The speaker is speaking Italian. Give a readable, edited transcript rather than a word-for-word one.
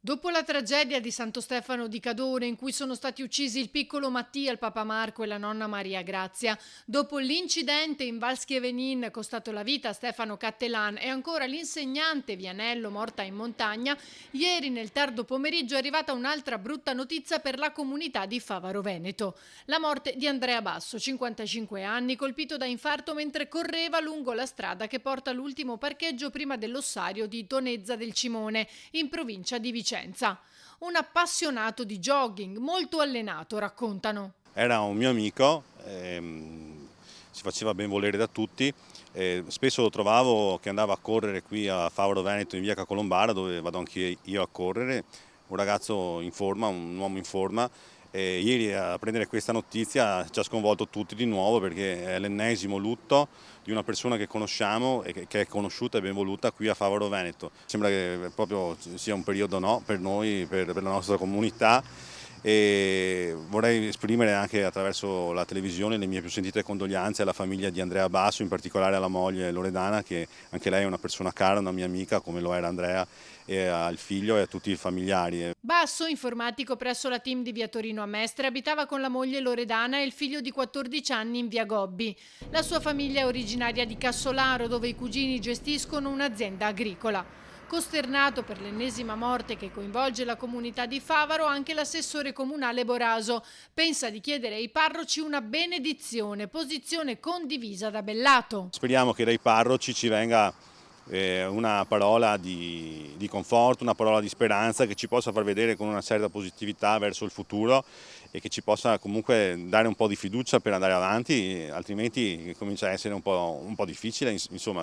Dopo la tragedia di Santo Stefano di Cadore, in cui sono stati uccisi il piccolo Mattia, il Papa Marco e la nonna Maria Grazia, dopo l'incidente in Val Schievenin costato la vita a Stefano Cattelan e ancora l'insegnante Vianello morta in montagna, ieri nel tardo pomeriggio è arrivata un'altra brutta notizia per la comunità di Favaro Veneto. La morte di Andrea Basso, 55 anni, colpito da infarto mentre correva lungo la strada che porta all'ultimo parcheggio prima dell'ossario di Donezza del Cimone, in provincia di Vicenza. Un appassionato di jogging, molto allenato, raccontano. Era un mio amico, si faceva ben volere da tutti, spesso lo trovavo che andava a correre qui a Favaro Veneto in via Cacolombara, dove vado anche io a correre, un ragazzo in forma, un uomo in forma. E ieri a prendere questa notizia ci ha sconvolto tutti di nuovo, perché è l'ennesimo lutto di una persona che conosciamo e che è conosciuta e ben voluta qui a Favaro Veneto. Sembra che proprio sia un periodo, no, per noi, per la nostra comunità, e vorrei esprimere anche attraverso la televisione le mie più sentite condoglianze alla famiglia di Andrea Basso, in particolare alla moglie Loredana, che anche lei è una persona cara, una mia amica come lo era Andrea, e al figlio e a tutti i familiari. Basso, informatico presso la team di via Torino a Mestre, abitava con la moglie Loredana e il figlio di 14 anni in via Gobbi. La sua famiglia è originaria di Cassolaro, dove i cugini gestiscono un'azienda agricola. Costernato per l'ennesima morte che coinvolge la comunità di Favaro, anche l'assessore comunale Boraso pensa di chiedere ai parroci una benedizione, posizione condivisa da Bellato. Speriamo che dai parroci ci venga una parola di conforto, una parola di speranza che ci possa far vedere con una certa positività verso il futuro e che ci possa comunque dare un po' di fiducia per andare avanti, altrimenti comincia a essere un po' difficile, insomma.